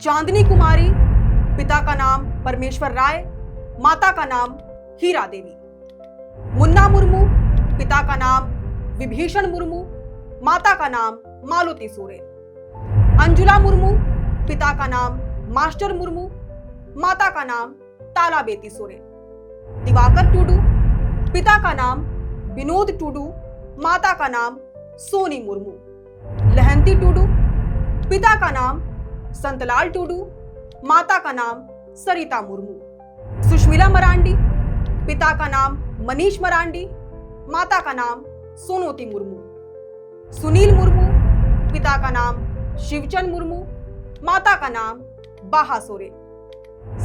चांदनी कुमारी, पिता का नाम परमेश्वर राय, माता का नाम हीरा देवी। मुन्ना मुर्मू, पिता का नाम विभीषण मुर्मू, माता का नाम मालती सोरेन। अंजुला मुर्मू, पिता का नाम मास्टर मुर्मू, माता का नाम तालाबेती सोरेन। दिवाकर टुडू, पिता का नाम विनोद टुडू, माता का नाम सोनी मुर्मू। लहंती टुडू, पिता का नाम संतलाल टुडू, माता का नाम सरिता मुर्मू। सुष्मिला मरांडी, पिता का नाम मनीष मरांडी, माता का नाम सोनोती मुर्मू। सुनील मुर्मू, पिता का नाम शिवचंद मुर्मू, माता का नाम बाहा सोरेन।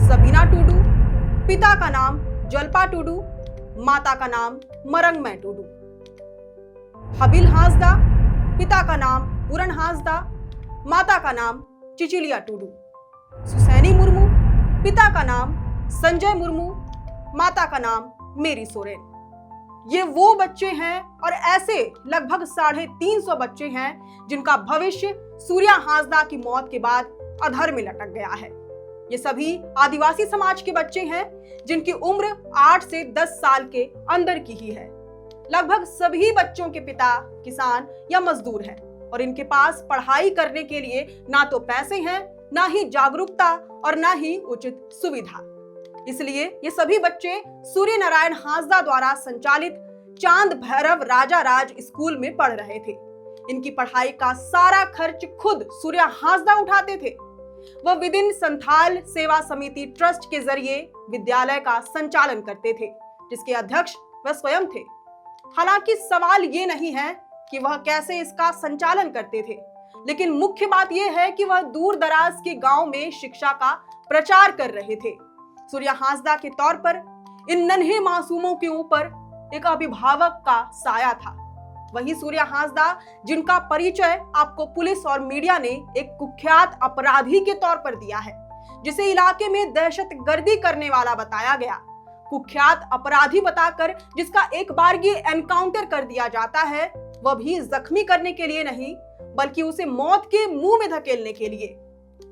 सबीना टुडू, पिता का नाम जलपा टुडू, माता का नाम मरंगमै टुडू। हबील हांसदा, पिता का नाम पूरन हांसदा, माता का नाम चिचिलिया टुडू। सुसैनी मुर्मू, पिता का नाम संजय मुर्मू, माता का नाम मेरी सोरेन। ये वो बच्चे हैं और ऐसे लगभग 350 बच्चे हैं जिनका भविष्य सूर्या हांसदा की मौत के बाद अधर में लटक गया है। ये सभी आदिवासी समाज के बच्चे हैं जिनकी उम्र 8 से 10 साल के अंदर की ही है। लगभग सभी बच्चों के पिता किसान या मजदूर हैं और इनके पास पढ़ाई करने के लिए ना तो पैसे हैं, ना ही जागरूकता और ना ही उचित सुविधा। इसलिए ये सभी बच्चे सूर्य नारायण हांसदा द्वारा संचालित चांद भैरव राजा राज स्कूल में पढ़ रहे थे। इनकी पढ़ाई का सारा खर्च खुद सूर्या हांसदा उठाते थे। वह विदिन संथाल सेवा समिति ट्रस्ट के जरिए विद्यालय का संचालन करते थे, जिसके अध्यक्ष वह स्वयं थे। हालांकि सवाल ये नहीं है कि वह कैसे इसका संचालन करते थे, लेकिन मुख्य बात यह है कि वह दूर दराज के गांव में शिक्षा का प्रचार कर रहे थे। सूर्या हांसदा के तौर पर इन नन्हे मासूमों के ऊपर एक अभिभावक का साया था। वही सूर्या हांसदा जिनका परिचय आपको पुलिस और मीडिया ने एक कुख्यात अपराधी के तौर पर दिया है, जिसे इलाके में दहशतगर्दी करने वाला बताया गया। कुख्यात अपराधी बताकर जिसका एक बार ये एनकाउंटर कर दिया जाता है, वह भी जख्मी करने के लिए नहीं बल्कि उसे मौत के मुंह में धकेलने के लिए।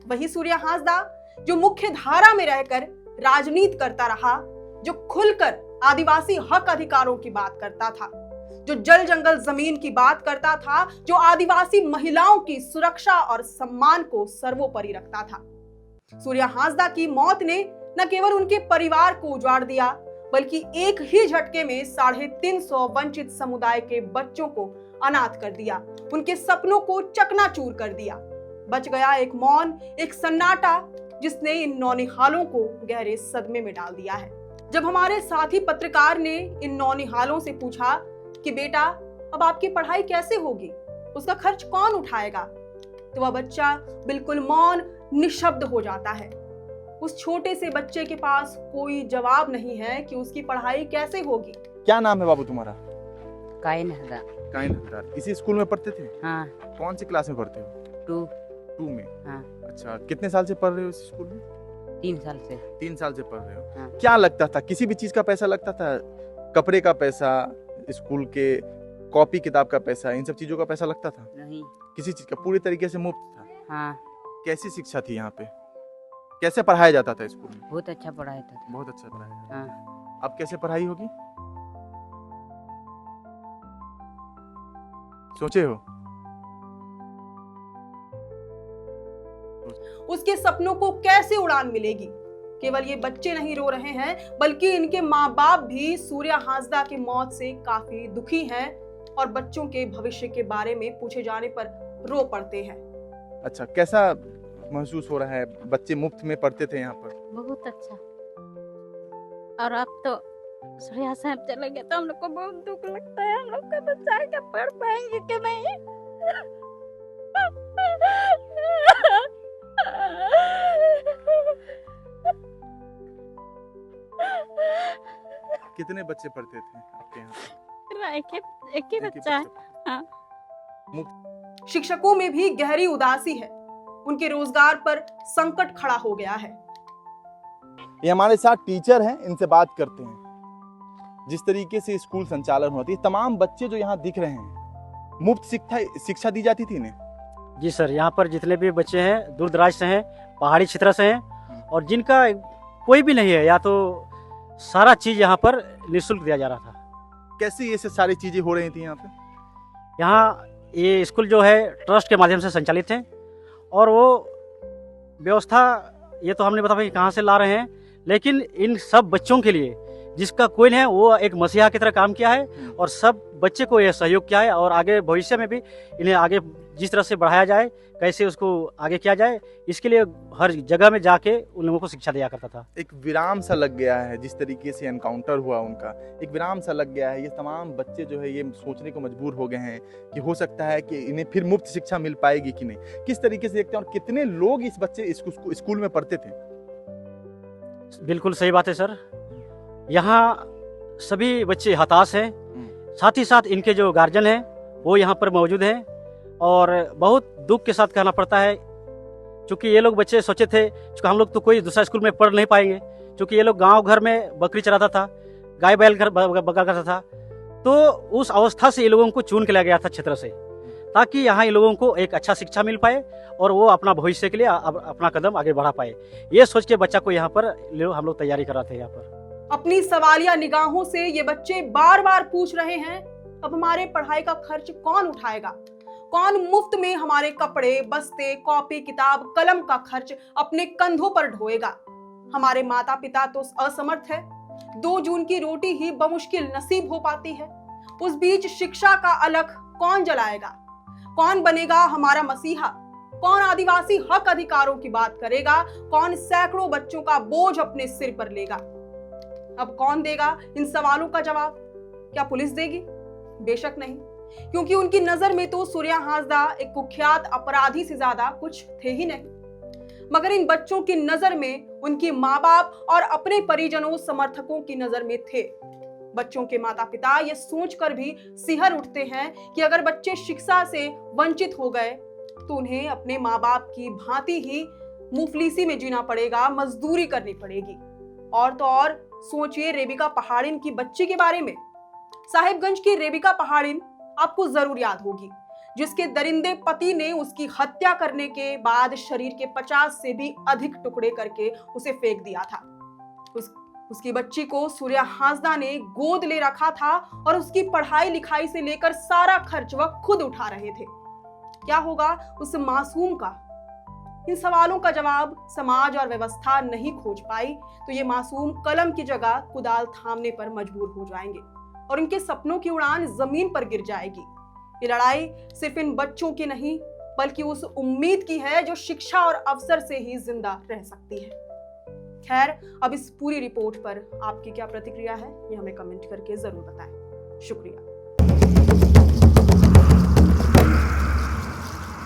वही सूर्या हांसदा जो मुख्य धारा में रहकर राजनीति करता रहा, जो खुलकर आदिवासी हक अधिकारों की बात करता था, जो जल जंगल जमीन की बात करता था, जो आदिवासी महिलाओं की सुरक्षा और सम्मान को सर्वोपरि रखता था। सूर्या हांसदा की मौत ने न केवल उनके परिवार को उजाड़ दिया, बल्कि एक ही झटके में 350 वंचित समुदाय के बच्चों को अनाथ कर दिया, उनके सपनों को चकनाचूर कर दिया। बच गया एक मौन, एक सन्नाटा, जिसने इन नौनिहालों को गहरे सदमे में डाल दिया है। जब हमारे साथी पत्रकार ने इन नौनिहालों से पूछा कि बेटा अब आपकी पढ़ाई कैसे होगी, उसका खर्च कौन उठाएगा, तो वह बच्चा बिल्कुल मौन निशब्द हो जाता है। उस छोटे से बच्चे के पास कोई जवाब नहीं है कि उसकी पढ़ाई कैसे होगी। क्या नाम है बाबू तुम्हारा? कायन हदा। कायन हदार। इसी स्कूल में पढ़ते थे? हाँ। कौन सी क्लास में पढ़ते हो? 2 में। हाँ। अच्छा, कितने साल से पढ़ रहे हो इस स्कूल में? 3 साल से। 3 साल से पढ़ रहे हो। हाँ। क्या लगता था, किसी भी चीज का पैसा लगता था? कपड़े का पैसा, स्कूल के कॉपी किताब का पैसा, इन सब चीजों का पैसा लगता था? नहीं। किसी चीज का? पूरी तरीके से मुफ्त था? हाँ। कैसी शिक्षा थी यहाँ पे? कैसे पढ़ाया जाता था स्कूल में? बहुत अच्छा पढ़ाया था। बहुत अच्छा पढ़ाया। हाँ। अब कैसे पढ़ाई होगी सोचे हो? उसके सपनों को कैसे उड़ान मिलेगी? केवल ये बच्चे नहीं रो रहे हैं, बल्कि इनके माँ बाप भी सूर्या हांसदा की मौत से काफी दुखी हैं और बच्चों के भविष्य के बारे में पूछे जाने पर रो पड़ते हैं। अच्छा, कैसा महसूस हो रहा है? बच्चे मुफ्त में पढ़ते थे यहाँ पर? बहुत अच्छा। और अब तो सूर्या साहब चले गए तो हम लोग को बहुत दुख लगता है। हम लोग का बच्चा क्या पढ़ पाएंगे कि नहीं? कितने बच्चे पढ़ते थे आपके यहाँ? एक ही बच्चा है। हाँ। शिक्षकों में भी गहरी उदासी है, उनके रोजगार पर संकट खड़ा हो गया है। ये हमारे साथ टीचर हैं, इनसे बात करते हैं। जिस तरीके से स्कूल संचालन होती है, तमाम बच्चे जो यहाँ दिख रहे हैं, मुफ्त शिक्षा दी जाती थी इन्हें? जी सर, यहाँ पर जितने भी बच्चे हैं दूर दराज से हैं, पहाड़ी क्षेत्र से हैं और जिनका कोई भी नहीं है, या तो सारा चीज़ यहाँ पर निःशुल्क दिया जा रहा था। कैसे ये सारी चीजें हो रही थी यहाँ पे? यहाँ ये स्कूल जो है ट्रस्ट के माध्यम से संचालित है और वो व्यवस्था ये तो हमने बताया कि कहाँ से ला रहे हैं, लेकिन इन सब बच्चों के लिए जिसका कोई नहीं है वो एक मसीहा की तरह काम किया है और सब बच्चे को यह सहयोग किया है और आगे भविष्य में भी इन्हें आगे जिस तरह से बढ़ाया जाए, कैसे उसको आगे किया जाए, इसके लिए हर जगह में जाके उन लोगों को शिक्षा दिया करता था। एक विराम सा लग गया है, जिस तरीके से एनकाउंटर हुआ उनका, एक विराम सा लग गया है। ये तमाम बच्चे जो है ये सोचने को मजबूर हो गए हैं कि हो सकता है कि इन्हें फिर मुफ्त शिक्षा मिल पाएगी कि नहीं। किस तरीके से देखते हैं और कितने लोग इस बच्चे स्कूल में पढ़ते थे? बिल्कुल सही बात है सर, यहाँ सभी बच्चे हताश हैं, साथ ही साथ इनके जो गार्जियन हैं वो यहाँ पर मौजूद हैं और बहुत दुख के साथ कहना पड़ता है, क्योंकि ये लोग बच्चे सोचे थे कि हम लोग तो कोई दूसरा स्कूल में पढ़ नहीं पाएंगे, क्योंकि ये लोग गांव घर में बकरी चराता था, गाय बैल घर बकरा करता था, तो उस अवस्था से ये लोगों को चुन के लाया गया था क्षेत्र से, ताकि यहाँ इन लोगों को एक अच्छा शिक्षा मिल पाए और वो अपना भविष्य के लिए अपना कदम आगे बढ़ा पाए। ये सोच के बच्चा को यहाँ पर हम लोग तैयारी कर रहे थे। यहाँ पर अपनी सवालिया निगाहों से ये बच्चे बार बार पूछ रहे हैं, अब हमारे पढ़ाई का खर्च कौन उठाएगा? कौन मुफ्त में हमारे कपड़े, बस्ते, कॉपी, किताब, कलम का खर्च अपने कंधों पर ढोएगा? हमारे माता पिता तो असमर्थ है, 2 जून की रोटी ही बमुश्किल नसीब हो पाती है। उस बीच शिक्षा का अलख कौन जलाएगा? कौन बनेगा हमारा मसीहा? कौन आदिवासी हक अधिकारों की बात करेगा? कौन सैकड़ों बच्चों का बोझ अपने सिर पर लेगा? अब कौन देगा इन सवालों का जवाब? क्या पुलिस देगी? बेशक नहीं, क्योंकि उनकी नजर में तो सूर्या हांसदा एक कुख्यात अपराधी से ज्यादा कुछ थे ही नहीं। मगर इन बच्चों की नजर में उनके माँ बाप और अपने परिजनों, समर्थकों की नजर में थे। बच्चों के माता पिता ये सोचकर भी सिहर उठते हैं कि अगर बच्चे शिक्षा से वंचित हो गए तो उन्हें अपने माँ बाप की भांति ही मुफलिसी में जीना पड़ेगा, मजदूरी करनी पड़ेगी। और तो और सोचिए रेबिका पहाड़िन की बच्ची के बारे में। साहिबगंज की रेबिका पहाड़िन आपको जरूर याद होगी, जिसके दरिंदे पति ने उसकी हत्या करने के बाद शरीर के 50 से भी अधिक टुकड़े करके उसे फेंक दिया था। उसकी बच्ची को सूर्या हांसदा ने गोद ले रखा था और उसकी पढ़ाई लिखाई से लेकर सारा खर्च वह खुद उठा रहे थे। क्या होगा उस मासूम का? इन सवालों का जवाब समाज और व्यवस्था नहीं खोज पाई तो ये मासूम कलम की जगह कुदाल थामने पर मजबूर हो जाएंगे और इनके सपनों की उड़ान जमीन पर गिर जाएगी। ये लड़ाई सिर्फ इन बच्चों की नहीं बल्कि उस उम्मीद की है जो शिक्षा और अवसर से ही जिंदा रह सकती है। खैर, अब इस पूरी रिपोर्ट पर आपकी क्या प्रतिक्रिया है ये हमें कमेंट करके जरूर बताएं। शुक्रिया।